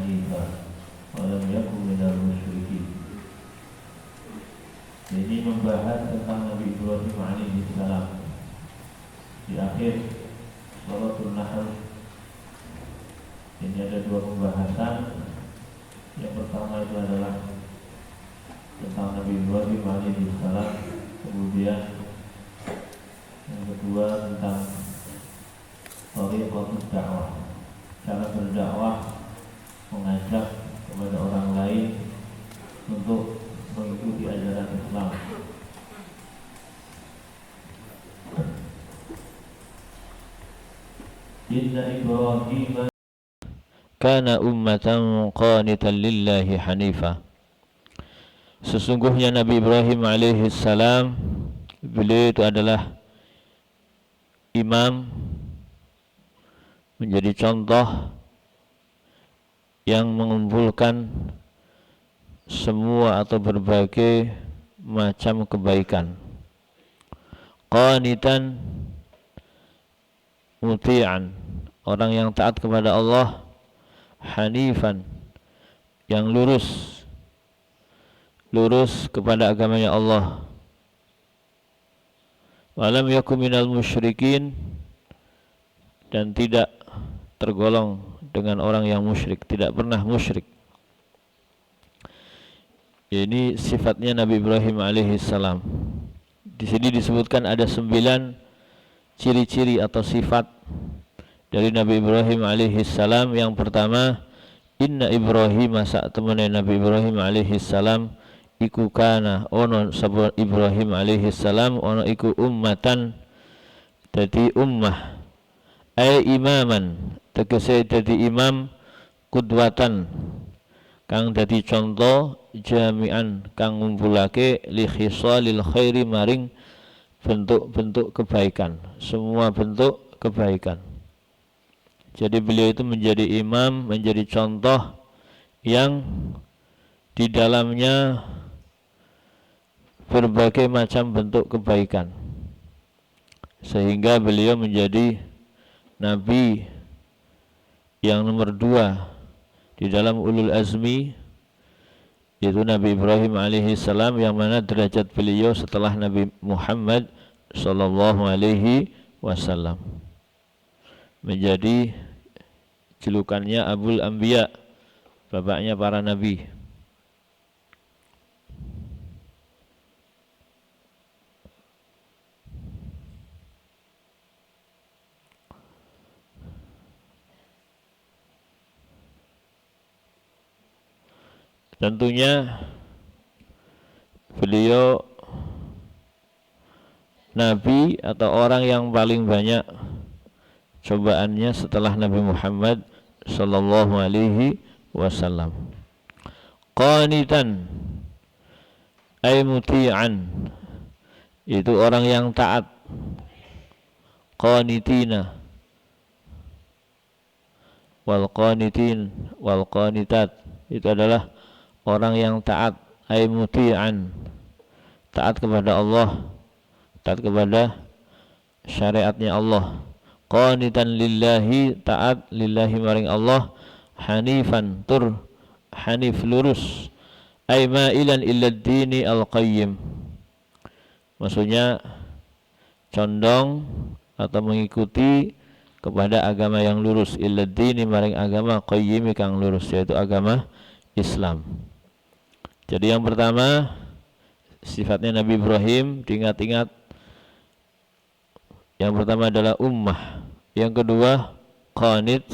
حنيفا ولم يكن من المشركين. Jadi membahas tentang Nabi Ibrahim alaihi salam di akhir Suratul Nahl. Ini ada dua pembahasan. Yang pertama itu adalah tentang Nabi Ibrahim alaihi salam, kemudian yang kedua tentang thariqatus dakwah, cara berdakwah, mengajak kepada orang lain untuk mengikuti ajaran Islam. Inna Ibrahim kana ummatan qanitan lillahi hanifa. Sesungguhnya Nabi Ibrahim alaihi salam, beliau itu adalah imam, menjadi contoh yang mengumpulkan semua atau berbagai macam kebaikan. Qanitan, muti'an, orang yang taat kepada Allah. Hanifan, yang lurus kepada agamanya Allah. Walam yakum minal musyrikin, dan tidak tergolong dengan orang yang musyrik, tidak pernah musyrik. Ini sifatnya Nabi Ibrahim alaihi salam. Di sini disebutkan ada 9 ciri-ciri atau sifat dari Nabi Ibrahim alaihi salam. Yang pertama, inna Ibrahim, saat temannya Nabi Ibrahim alaihi salam iku kana ono sapa Ibrahim alaihi salam ono iku ummatan, dadi ummah, ai imaman, tegese dadi imam, qudwatan, kang dadi contoh, jami'an, kang ngumpulake li khisalil khairi, maring bentuk-bentuk kebaikan, semua bentuk kebaikan. Jadi beliau itu menjadi imam, menjadi contoh yang di dalamnya berbagai macam bentuk kebaikan, sehingga beliau menjadi nabi yang nomor 2 di dalam ulul azmi, yaitu Nabi Ibrahim alaihi salam, yang mana derajat beliau setelah Nabi Muhammad sallallahu alaihi wasallam, menjadi julukannya Abul Anbiya, bapaknya para nabi. Tentunya beliau nabi atau orang yang paling banyak cobaannya setelah Nabi Muhammad sallallahu alaihi wasallam. Qanitan ay muti'an, itu orang yang taat. Qanitina wal qanitin wal qanitat, itu adalah orang yang taat, ay muti'an, taat kepada Allah, taat kepada syariatnya Allah. Qanitan lillahi, taat lillahi maring Allah. Hanifan, tur hanif, lurus, ay ma'ilan illa dini al-qayyim, maksudnya condong atau mengikuti kepada agama yang lurus, illa dini maring agama, qayyim kang lurus, yaitu agama Islam. Jadi yang pertama sifatnya Nabi Ibrahim diingat-ingat. Yang pertama adalah ummah, yang kedua qanit,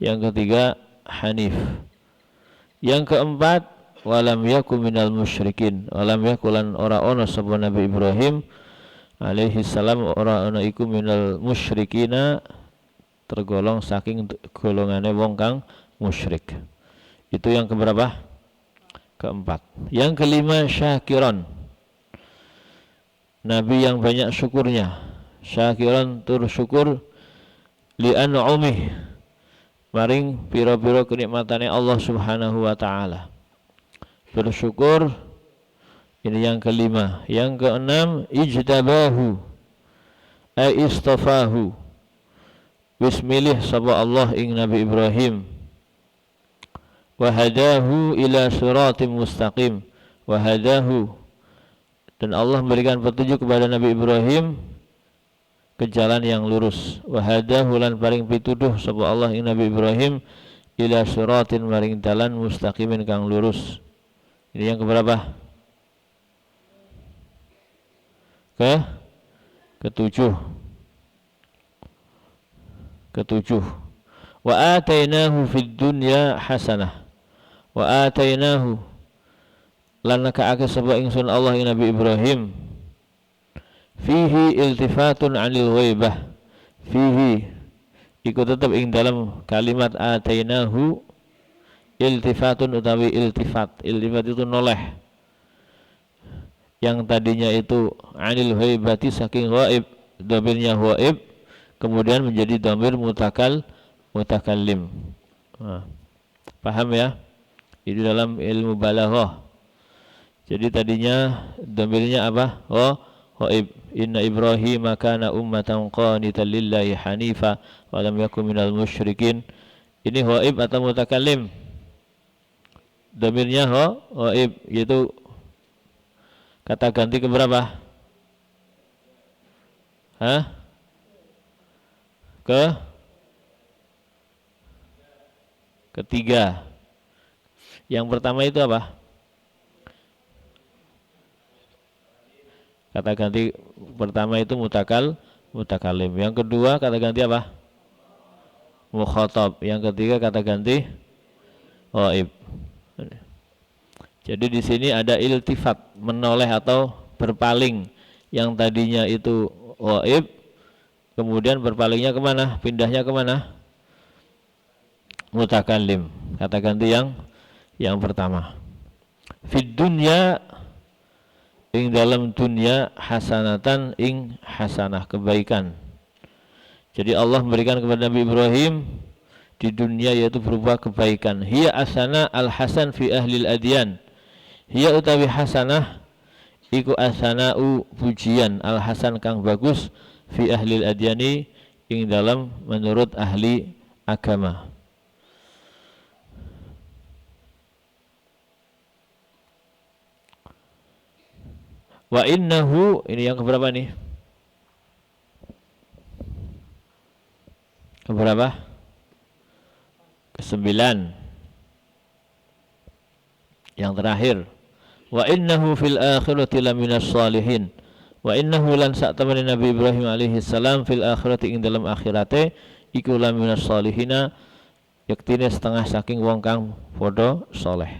yang ketiga hanif, yang keempat walam yakum minal musyrikin, walam yakulan ora ono sapa Nabi Ibrahim alaihi salam ora ono iku minal musyrikina, tergolong saking golongane wong kang musyrik. Itu yang keberapa? Keempat. Yang kelima syakiron, nabi yang banyak syukurnya. Syakiran, tur syukur li an'umih, maring pira-pira kenikmatane Allah Subhanahu wa taala. Bersyukur, ini yang kelima. Yang keenam ijtabahu ay istafahu, wis milih sapa Allah ing Nabi Ibrahim wa hadahu ila siratim mustaqim, wa hadahu, dan Allah memberikan petunjuk kepada Nabi Ibrahim ke jalan yang lurus. Wa hadahu, lan paring pituduh sapa Allah ing Nabi Ibrahim ila siratin, maring dalan mustaqimin kang lurus. Ini yang keberapa? Ketujuh. Wa atainahu fid dunya hasanah, wa atainahu, lan nakaake sapa ingsun Allah ing Nabi Ibrahim fihi iltifatun anil ghaibah, fihi iku tetep ing dalam kalimat atainahu iltifatun utawi iltifat itu noleh, yang tadinya itu anil ghaibati saking ghaib, dhamirnya ghaib kemudian menjadi dhamir mutakallim. Nah, paham ya? Itu dalam ilmu balaghah. Jadi tadinya dhamirnya apa? Ghaib. Inna Ibrahim kana ummatan qanitan lillahi hanifa wa lam yakun minal musyrikin. Ini ghaib atau mutakallim? Dhamirnya ghaib, yaitu kata ganti keberapa? Ketiga. Yang pertama itu apa? Kata ganti pertama itu mutakalim. Yang kedua kata ganti apa? Mukhatab. Yang ketiga kata ganti ghaib. Jadi di sini ada iltifat, menoleh atau berpaling. Yang tadinya itu ghaib, kemudian berpalingnya kemana? Pindahnya kemana? Mutakallim. Kata ganti yang pertama. Fid dunya, ing dalam dunia, hasanatan ing hasanah, kebaikan. Jadi Allah memberikan kepada Nabi Ibrahim di dunia yaitu berupa kebaikan. Hiya asana al-hasan fi ahlil adyan. Hiya utawi hasanah iku asana'u pujian, al-hasan kang bagus, fi ahlil adyani ing dalam menurut ahli agama. Wa innahu, ini yang keberapa nih? Keberapa? Kesembilan. Yang terakhir. Wa innahu fil akhirati laminas salihin. Wa innahu lan sak temene Nabi Ibrahim alaihi salam fil akhirati ing dalam akhirate iku laminas salihina, yaktine setengah saking wong kang padha saleh.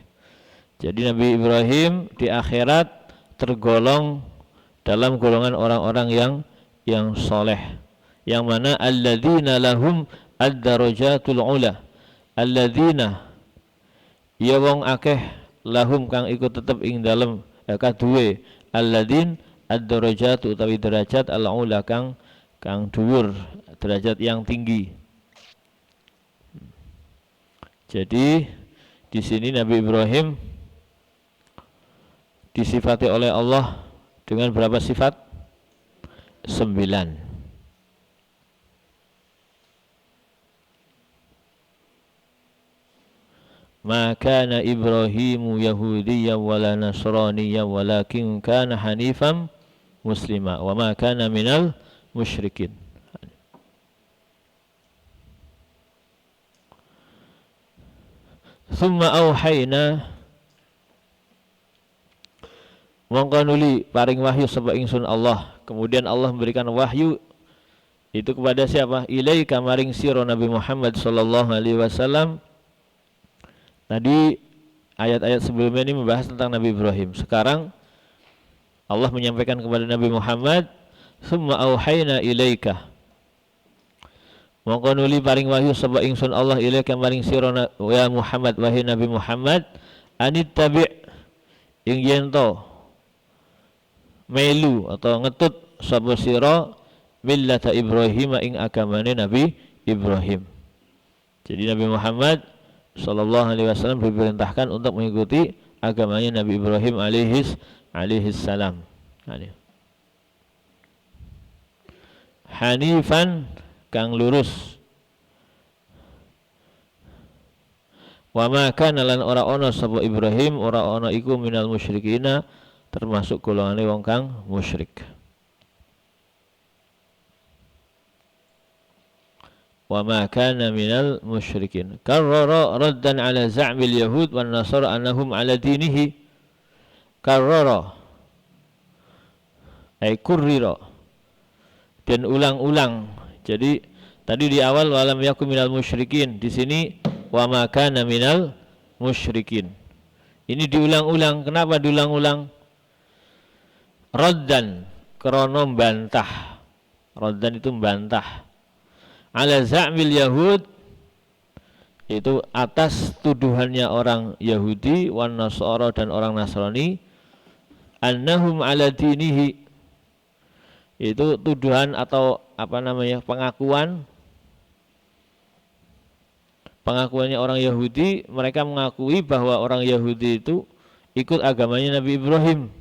Jadi Nabi Ibrahim di akhirat tergolong dalam golongan orang-orang yang saleh. Yang mana alladzina lahum ad-darajatul ula. Alladzina ya wong akeh lahum kang ikut tetep ing dalem kaduwe alladzin ad-darajat utawi derajat al-ula kang dhuwur, derajat yang tinggi. Jadi di sini Nabi Ibrahim disifati oleh Allah dengan berapa sifat? 9. Ma kana Ibrahimu Yahudiyyan wala Nasraniyyan walakin kana hanifan muslima wa ma kana minal musyrikin. Thumma auhayna, mongko nuli paring wahyu sapa ingsun Allah. Kemudian Allah memberikan wahyu itu kepada siapa? Ilaika maring sira Nabi Muhammad sallallahu alaihi wasallam. Tadi ayat-ayat sebelumnya ini membahas tentang Nabi Ibrahim. Sekarang Allah menyampaikan kepada Nabi Muhammad, summa auhayna ilaika, mongko nuli paring wahyu sapa ingsun Allah ilaika maring sira ya Muhammad, wahai Nabi Muhammad, anittabi' ing yen to melu atau ngetut sapa sira millata Ibrahim ing agamane Nabi Ibrahim. Jadi Nabi Muhammad sallallahu alaihi wasallam diperintahkan untuk mengikuti agamanya Nabi Ibrahim alaihi salam. Hanifan kang lurus, Wa ma kana lan ora ana sapa Ibrahim ora ana iku minal musyrikina termasuk golongane wong kang musyrik. Wa ma kana minal musyrikin. Karrara raddan ala za'mil yahud wan nasara annahum ala dinihi. Karrara ay kurrira dan ulang-ulang. Jadi tadi di awal walam yakum minal musyrikin, di sini wa ma kana minal musyrikin. Ini diulang-ulang. Kenapa diulang-ulang? Raddan krana membantah. Raddan itu membantah. Ala za'mil yahud itu atas tuduhannya orang Yahudi wan Nasara dan orang Nasrani annahum ala dinihi, itu tuduhan atau apa namanya pengakuannya orang Yahudi. Mereka mengakui bahwa orang Yahudi itu ikut agamanya Nabi Ibrahim,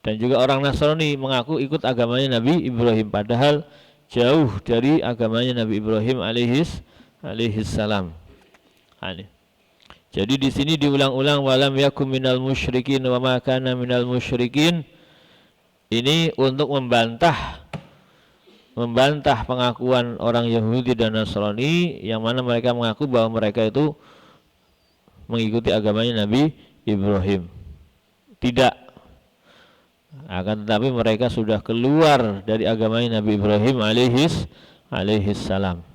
dan juga orang Nasrani mengaku ikut agamanya Nabi Ibrahim, padahal jauh dari agamanya Nabi Ibrahim alaihis salam. Jadi di sini diulang-ulang walam yakum minal musyrikin wa ma kana minal musyrikin. Ini untuk membantah pengakuan orang Yahudi dan Nasrani yang mana mereka mengaku bahwa mereka itu mengikuti agamanya Nabi Ibrahim. Tidak. Akan tetapi mereka sudah keluar dari agamanya Nabi Ibrahim alaihis salam.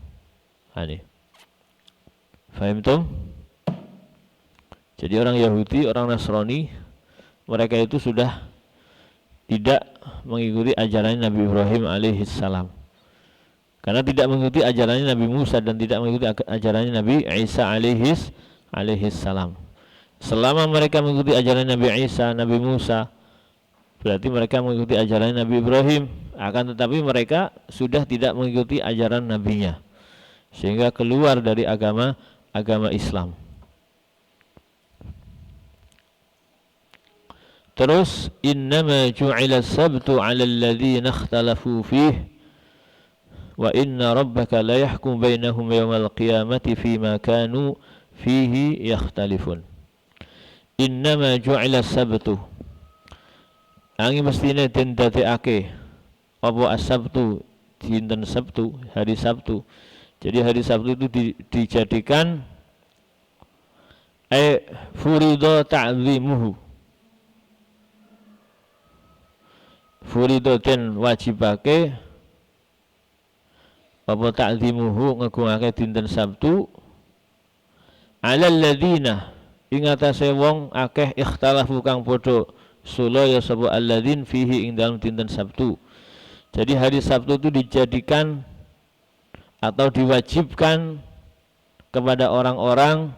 Faham tum? Jadi orang Yahudi, orang Nasrani, mereka itu sudah tidak mengikuti ajaran Nabi Ibrahim alaihis salam. Karena tidak mengikuti ajarannya Nabi Musa dan tidak mengikuti ajarannya Nabi Isa alaihis salam. Selama mereka mengikuti ajaran Nabi Isa, Nabi Musa, berarti mereka mengikuti ajaran Nabi Ibrahim. Akan tetapi mereka sudah tidak mengikuti ajaran nabinya, sehingga keluar dari agama Islam. Terus innama ju'ila sabtu 'ala alladhina ikhtalafu fihi wa inna rabbaka la yahkum bainahum yawmal qiyamati fima kanu fihi yakhtalifun. Innama ju'ila sabtu, angin mestine den dadekake apa as-sabtu, dinten Sabtu, hari Sabtu. Jadi hari Sabtu itu dijadikan furido ta'zimuhu, furido den wajibake apa ta'zimuhu ngegungake dinten Sabtu alal ladzina ing atase wong akeh ikhtalafu kang padha sulaya sapa alladzin fihi ing dalam dinten Sabtu. Jadi hari Sabtu itu dijadikan atau diwajibkan kepada orang-orang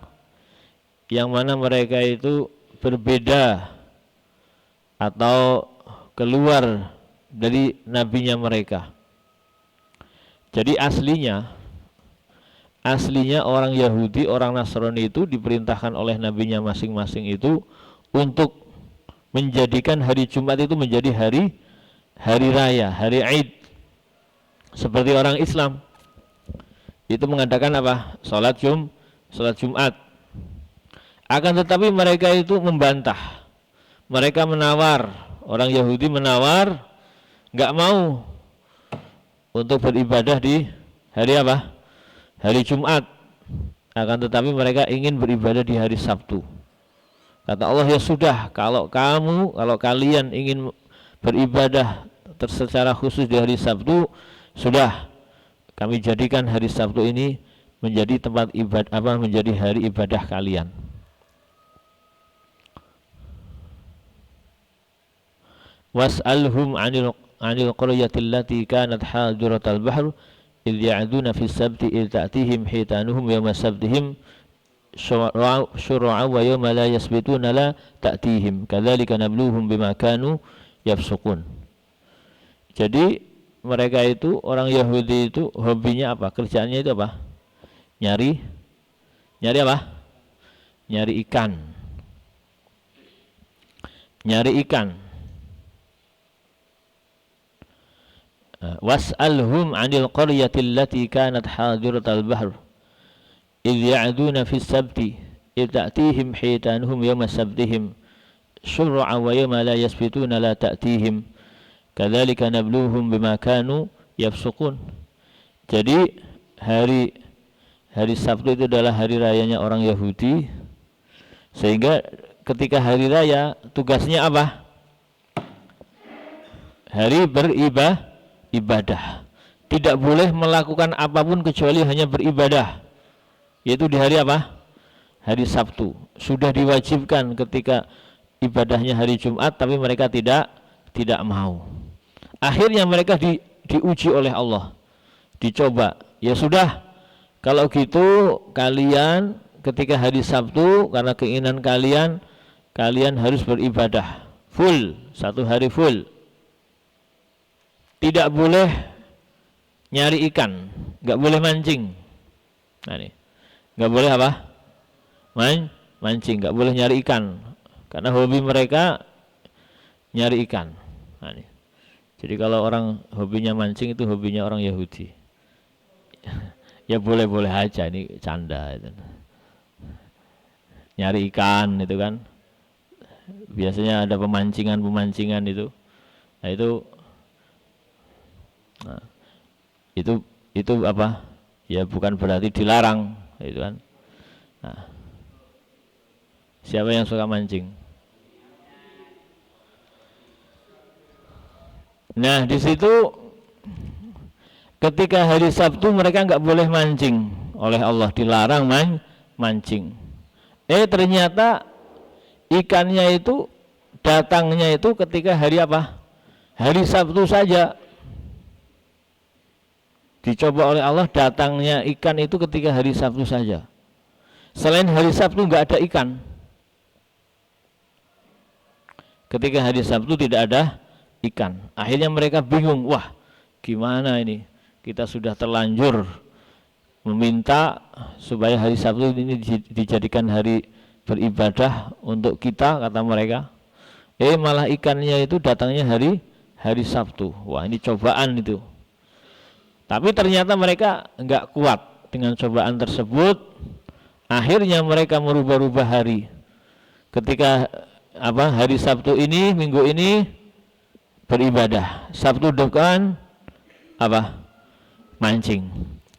yang mana mereka itu berbeda atau keluar dari nabinya mereka. Jadi aslinya orang Yahudi, orang Nasrani itu diperintahkan oleh nabinya masing-masing itu untuk menjadikan hari Jumat itu menjadi hari raya, hari Id. Seperti orang Islam itu mengadakan apa? Salat Jumat. Akan tetapi mereka itu membantah. Mereka menawar, orang Yahudi menawar, enggak mau untuk beribadah di hari apa? Hari Jumat. Akan tetapi mereka ingin beribadah di hari Sabtu. Kata Allah, ya sudah, kalau kalian ingin beribadah secara khusus di hari Sabtu, sudah kami jadikan hari Sabtu ini menjadi tempat ibadah, menjadi hari ibadah kalian. Was'alhum 'anil qaryati allati kanat hadiratal bahr idh ya'duna fi sabti idh ta'tihim hitanuhum yawma sabtihim syur'a wa yawma la yasbituna la ta'tihim kadzalika nabluhum bima kanu yafsukun. Jadi mereka itu orang Yahudi itu hobinya apa? Kerjaannya itu apa? Nyari apa? Nyari ikan. Was'alhum 'anil qaryati allati kanat hadiratal bahr. idh ya'duna fis sabti idh ta'tihim hitanuhum yawma sabtihim syur'a wa yawma la yasbituna la ta'tihim kadzalika nabluhum bima kanu yafsukun. Jadi hari Sabtu itu adalah hari rayanya orang Yahudi, sehingga ketika hari raya tugasnya apa? Hari beribadah. Tidak boleh melakukan apapun kecuali hanya beribadah, yaitu di hari apa? Hari Sabtu. Sudah diwajibkan ketika ibadahnya hari Jumat, tapi mereka tidak mau. Akhirnya mereka diuji oleh Allah, dicoba. Ya sudah, kalau gitu kalian ketika hari Sabtu karena keinginan kalian harus beribadah full, satu hari full. Tidak boleh nyari ikan, nggak boleh mancing. Nah nih, nggak boleh apa? Mancing, nggak boleh nyari ikan, karena hobi mereka nyari ikan. Nah nih. Jadi kalau orang hobinya mancing itu hobinya orang Yahudi. Ya boleh-boleh aja, ini canda itu. Nyari ikan itu kan. Biasanya ada pemancingan itu. Nah itu apa? Ya bukan berarti dilarang, itu kan. Nah, siapa yang suka mancing? Nah, di situ ketika hari Sabtu mereka nggak boleh mancing, oleh Allah dilarang mancing. Ternyata ikannya itu datangnya itu ketika hari apa? Hari Sabtu saja. Dicoba oleh Allah, datangnya ikan itu ketika hari Sabtu saja. Selain hari Sabtu nggak ada ikan. Ketika hari Sabtu tidak ada ikan. Akhirnya mereka bingung, wah gimana ini? Kita sudah terlanjur meminta supaya hari Sabtu ini dijadikan hari beribadah untuk kita, kata mereka. Malah ikannya itu datangnya hari Sabtu. Wah, ini cobaan itu. Tapi ternyata mereka enggak kuat dengan cobaan tersebut. Akhirnya mereka merubah-rubah hari. Ketika hari Sabtu ini, minggu ini beribadah. Sabtu depan mancing.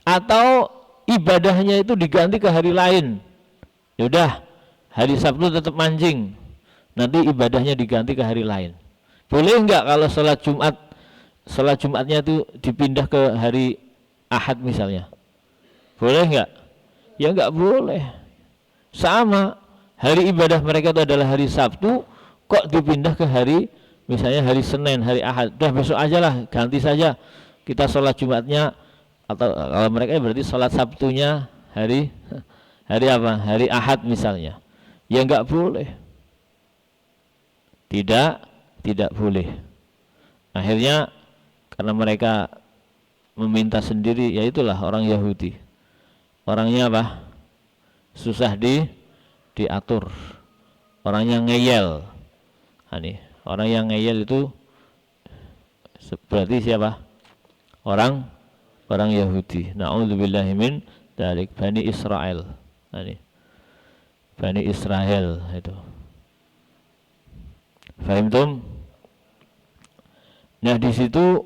Atau ibadahnya itu diganti ke hari lain. Yaudah, hari Sabtu tetap mancing, nanti ibadahnya diganti ke hari lain. Boleh enggak kalau sholat Jumatnya itu dipindah ke hari Ahad misalnya? Boleh enggak? Ya enggak boleh. Sama, hari ibadah mereka itu adalah hari Sabtu, kok dipindah ke hari misalnya hari Senin, hari Ahad. Udah besok aja lah, ganti saja kita sholat Jumatnya, atau kalau mereka berarti sholat Sabtunya hari apa? Hari Ahad misalnya. Ya enggak boleh. Tidak boleh. Akhirnya karena mereka meminta sendiri, ya itulah orang Yahudi. Orangnya apa? Susah diatur. Orangnya ngeyel. Orang yang ngeyel itu berarti siapa? Orang Yahudi. Na'udzubillahi min dzalik, Bani Israel. Bani Israel itu. Fahimtum? Nah, di situ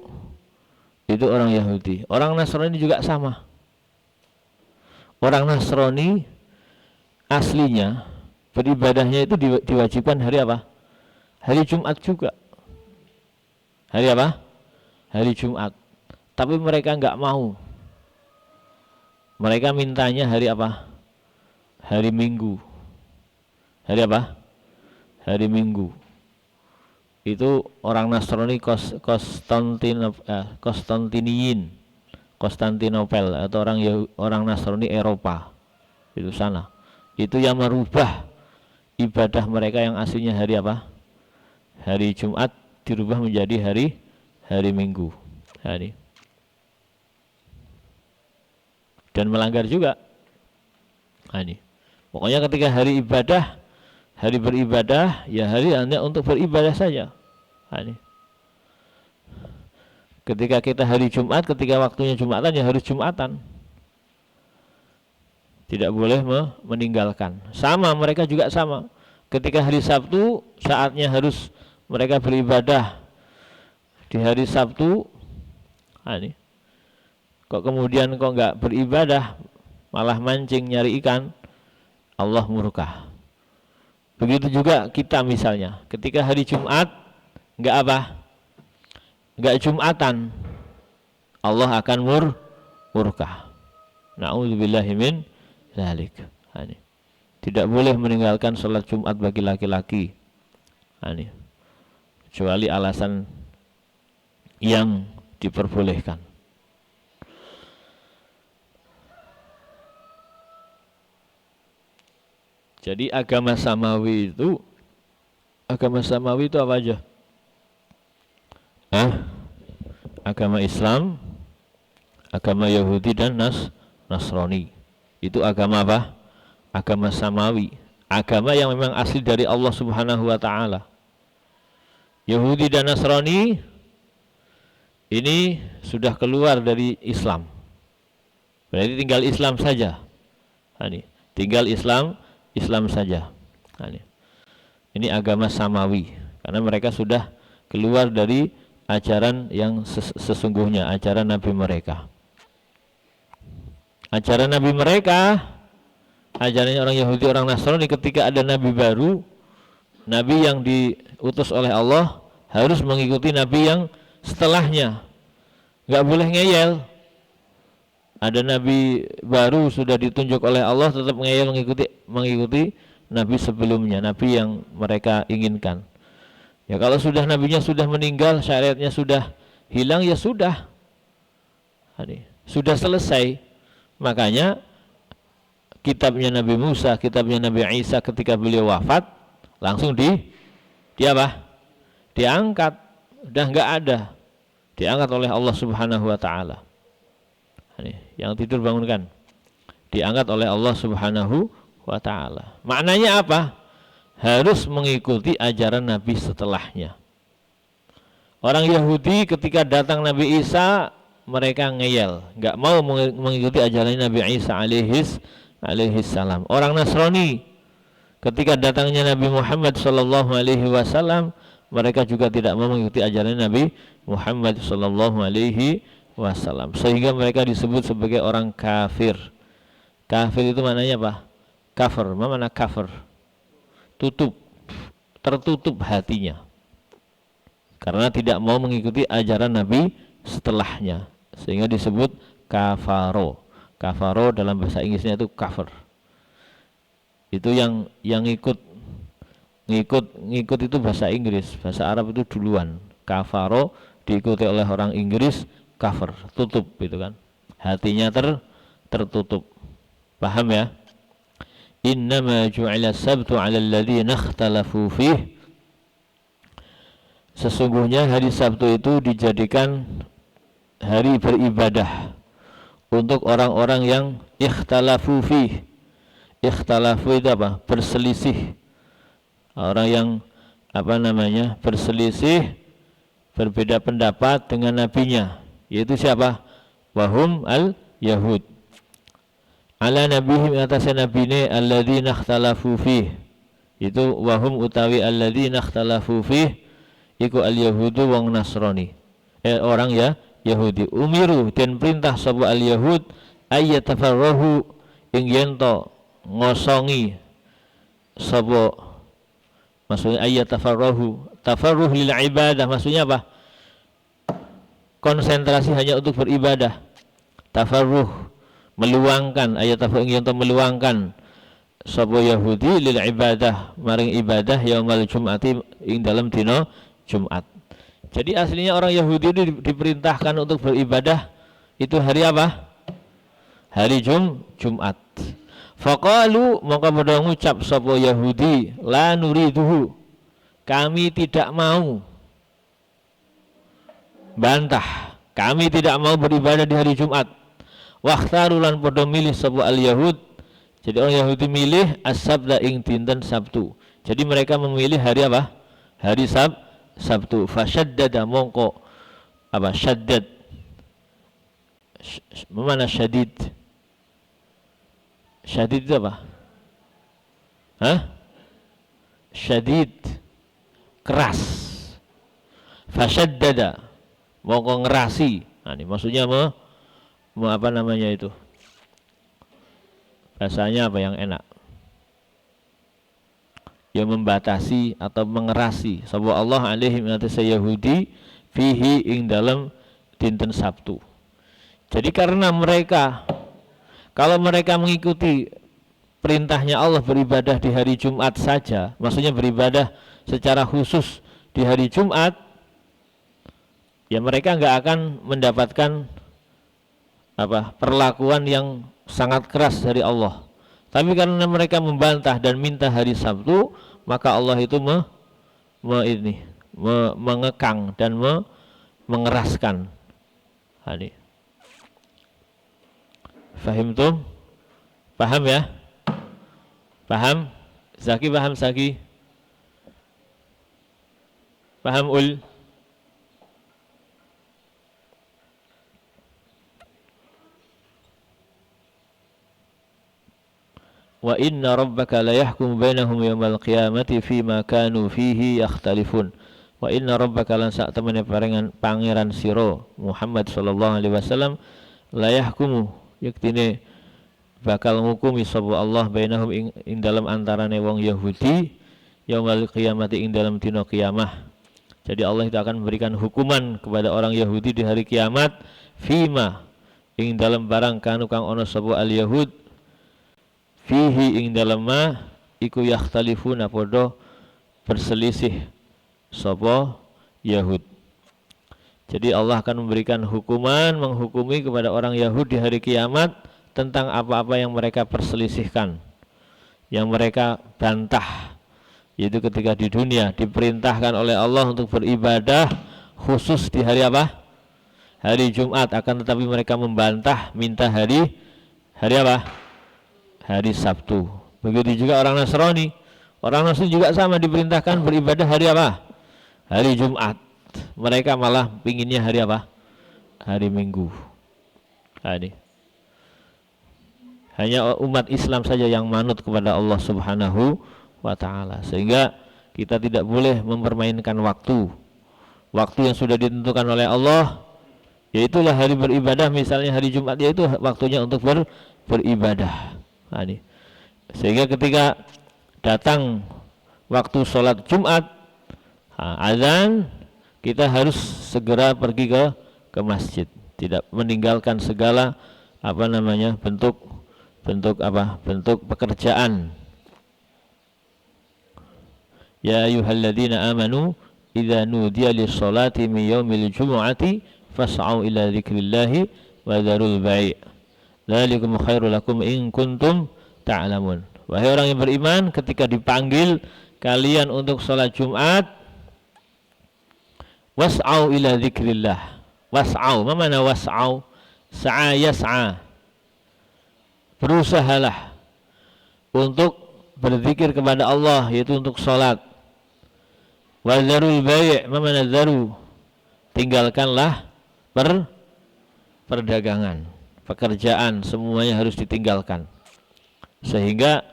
itu orang Yahudi. Orang Nasrani juga sama. Orang Nasrani aslinya beribadahnya itu diwajibkan hari apa? Hari Jumat juga. Hari apa? Hari Jumat. Tapi mereka enggak mau. Mereka mintanya hari apa? Hari Minggu. Hari apa? Hari Minggu. Itu orang Nasrani Konstantinopel atau orang Nasrani Eropa, itu sana. Itu yang merubah ibadah mereka yang aslinya hari apa? Hari Jumat dirubah menjadi hari Minggu. Dan melanggar juga. Pokoknya ketika hari ibadah, hari beribadah, ya hari hanya untuk beribadah saja. Ketika kita hari Jumat, ketika waktunya Jumatan, ya harus Jumatan. Tidak boleh meninggalkan. Sama, mereka juga sama. Ketika hari Sabtu, saatnya harus mereka beribadah di hari Sabtu. Ini. Kok kemudian kok nggak beribadah, malah mancing nyari ikan, Allah murka. Begitu juga kita misalnya, ketika hari Jumat nggak apa, nggak Jumatan, Allah akan murka. Na'udzubillahi min dzalik. Tidak boleh meninggalkan sholat Jumat bagi laki-laki. Kecuali alasan yang diperbolehkan. Jadi agama samawi itu apa aja? Agama Islam, agama Yahudi dan Nasrani. Itu agama apa? Agama samawi. Agama yang memang asli dari Allah Subhanahu wa taala. Yahudi dan Nasrani ini sudah keluar dari Islam. Berarti tinggal Islam saja. Tinggal Islam saja. Ini agama samawi karena mereka sudah keluar dari ajaran yang sesungguhnya, ajaran Nabi mereka. Ajaran Nabi mereka, ajarannya orang Yahudi, orang Nasrani, ketika ada Nabi baru, Nabi yang diutus oleh Allah harus mengikuti Nabi yang setelahnya. Nggak boleh ngeyel. Ada Nabi baru sudah ditunjuk oleh Allah, tetap ngeyel mengikuti Nabi sebelumnya, Nabi yang mereka inginkan. Ya kalau sudah Nabinya sudah meninggal, syariatnya sudah hilang, ya sudah. Sudah selesai. Makanya kitabnya Nabi Musa, kitabnya Nabi Isa ketika beliau wafat, langsung diangkat. Udah nggak ada. Diangkat oleh Allah Subhanahu wa taala. Yang tidur bangunkan. Diangkat oleh Allah Subhanahu wa taala. Maknanya apa? Harus mengikuti ajaran Nabi setelahnya. Orang Yahudi ketika datang Nabi Isa, mereka ngeyel, nggak mau mengikuti ajaran Nabi Isa alaihi salam. Orang Nasrani ketika datangnya Nabi Muhammad sallallahu alaihi wasallam, mereka juga tidak mau mengikuti ajaran Nabi Muhammad sallallahu alaihi wasallam. Sehingga mereka disebut sebagai orang kafir. Kafir itu maknanya apa? Kafir. Apa makna kafir? Tutup, tertutup hatinya. Karena tidak mau mengikuti ajaran Nabi setelahnya. Sehingga disebut kafaro. Kafaro dalam bahasa Inggrisnya itu kafir. Itu yang ngikut itu bahasa Inggris, bahasa Arab itu duluan. Kafaro diikuti oleh orang Inggris, kafir, tutup gitu kan. Hatinya tertutup. Paham ya? Innama ju'ila sabtu 'ala alladhina ikhtalafu fih. Sesungguhnya hari Sabtu itu dijadikan hari beribadah untuk orang-orang yang ikhtalafu fih. Ikhtalafu itu apa? Berselisih. Orang yang berselisih, berbeda pendapat dengan nabinya, yaitu siapa? Wahum al-Yahud. Ala nabihim atasnya nabine alladzina ikhtalafu fih. Itu wahum utawi alladzina ikhtalafu fih iku al-Yahudu wong Nasrani. Orang ya Yahudi. Umiru dan perintah sapa al-Yahud ayyatafarrahu ing yento ngosongi sapa, maksudnya ayyatafarrahu, tafarruh lil ibadah, maksudnya apa? Konsentrasi hanya untuk beribadah. Tafarruh, meluangkan, ayyatafarrahu ing yento meluangkan sapa Yahudi lil ibadah, maring ibadah yaumal jum'ati ing dalam dina Jumat. Jadi aslinya orang Yahudi itu diperintahkan untuk beribadah itu hari apa? Hari Jumat. Faqalu, maka pada ngucap sapa Yahudi, la nuriduhu, kami tidak mau. Bantah, kami tidak mau beribadah di hari Jumat. Wakhtaru lan pada milih sapa al-Yahud. Jadi orang Yahudi milih as-sabda ing dinten Sabtu. Jadi mereka memilih hari apa? Hari Sabtu. Fasyaddada mongko apa? Syaddad. Mana syadid? Syadid itu apa? Hah? Syadid, keras. Fasyaddada, mongko ngerasi. Nah, ini maksudnya apa namanya itu? Bahasanya apa yang enak? Ya membatasi atau mengerasi sapa Allah alaihim atas Yahudi fihi ing dalam dinten Sabtu. Jadi karena mereka, kalau mereka mengikuti perintahnya Allah beribadah di hari Jumat saja, maksudnya beribadah secara khusus di hari Jumat, ya mereka nggak akan mendapatkan perlakuan yang sangat keras dari Allah. Tapi karena mereka membantah dan minta hari Sabtu, maka Allah itu mengekang dan mengeraskan. Ini. Fahim tuh? Paham ya? Paham? Zaki paham Zaki? Paham Ul? Wa inna rabbaka la yahkum bainahum yawmal qiyamati fima kanu fihi yakhtalifun. Wa inna rabbaka lan sak temene pangeran sira Muhammad sallallahu alaihi wasallam la yahkumu yaktine bakal ngukumi sapa Allah bainahum ing dalam antarane wong Yahudi yaumal qiyamati ing dalam dina kiamah. Jadi Allah itu akan memberikan hukuman kepada orang Yahudi di hari kiamat fima ing dalam barang kanu kang ana sapa al Yahud fihi ing dalam ma iku yakhtalifuna padha berselisih sapa Yahud. Jadi Allah akan memberikan hukuman, menghukumi kepada orang Yahudi di hari kiamat tentang apa-apa yang mereka perselisihkan, yang mereka bantah. Yaitu ketika di dunia diperintahkan oleh Allah untuk beribadah khusus di hari apa? Hari Jumat, akan tetapi mereka membantah, minta hari apa? Hari Sabtu. Begitu juga orang Nasrani. Orang Nasrani juga sama diperintahkan beribadah hari apa? Hari Jumat. Mereka malah pinginnya hari apa? Hari Minggu. Ini. Hanya umat Islam saja yang manut kepada Allah Subhanahu wa ta'ala. Sehingga kita tidak boleh mempermainkan waktu. Waktu yang sudah ditentukan oleh Allah, yaitulah hari beribadah. Misalnya hari Jumat, yaitu waktunya untuk beribadah. Ini. Sehingga ketika datang waktu sholat Jumat, azan, kita harus segera pergi ke masjid, tidak meninggalkan segala bentuk pekerjaan. Ya ayyuhalladzina amanu idza nudiya lis-sholati min yaumil jumu'ati fas'au ila dzikrillahi wa dzarul bai'. Dzalikum khairul lakum in kuntum ta'lamun. Wahai orang yang beriman, ketika dipanggil kalian untuk sholat Jumat, was'au ila dzikrillah. Was'au, apa makna was'au? Sa'a yas'a. Berusahalah untuk berzikir kepada Allah, yaitu untuk sholat. Wa dzarul bai', apa makna dzaru? Tinggalkanlah perdagangan. Pekerjaan semuanya harus ditinggalkan. Sehingga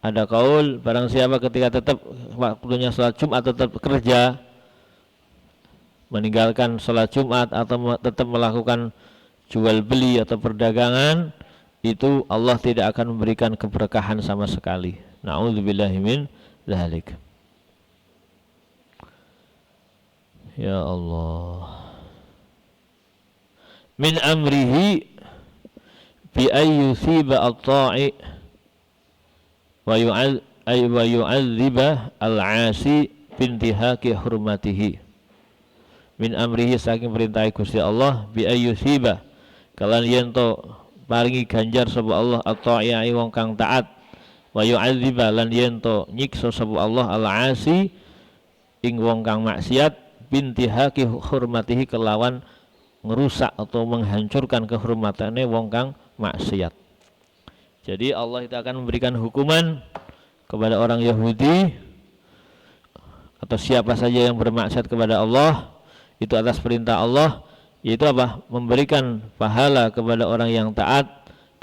ada kaul barang siapa ketika tetap waktunya sholat Jumat tetap kerja, meninggalkan sholat Jumat atau tetap melakukan jual beli atau perdagangan, itu Allah tidak akan memberikan keberkahan sama sekali. Na'udzubillahi min dzalik. Ya Allah. Min amrihi bi ayyusiba at-ta'i wa yu'adziba al-'asi bintihaki hurmatihi. Min amrihi saking perintah Gusti Allah bi ayyusiba kalian yen to paringi ganjar sapa Allah at-ta'i wong kang taat wa yu'adziba lan yen to nyiksa sapa Allah al-'asi ing wong kang maksiat bintihaki hurmatihi kelawan ngerusak atau menghancurkan kehormatannya wong kang maksiat. Jadi Allah itu akan memberikan hukuman kepada orang Yahudi atau siapa saja yang bermaksiat kepada Allah itu atas perintah Allah, yaitu apa? Memberikan pahala kepada orang yang taat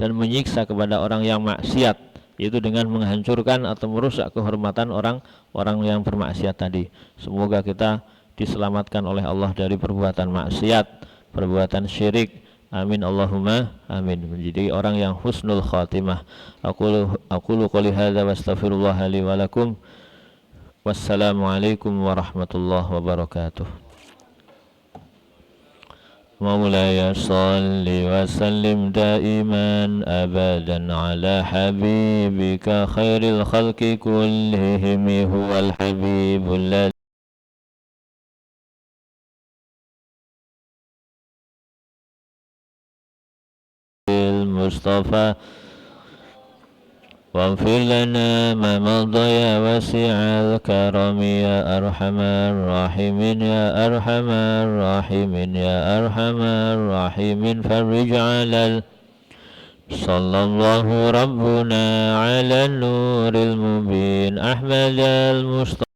dan menyiksa kepada orang yang maksiat, yaitu dengan menghancurkan atau merusak kehormatan orang-orang yang bermaksiat tadi. Semoga kita diselamatkan oleh Allah dari perbuatan maksiat, perbuatan syirik. Amin Allahumma amin. Menjadi orang yang husnul khatimah. Aqulu qouli hadza wa astaghfirullah li wa lakum. Wassalamualaikum warahmatullahi wabarakatuh. مولاي صل وسلم دائما أبدا على حبيبك خير الخلق كلهم هو الحبيب الذي المصطفى واغفر لنا ما مضى يا واسع الكرم يا أرحم الراحمين يا أرحم الراحمين يا أرحم الراحمين فرج على صلى الله ربنا على النور المبين أحمد المصطفى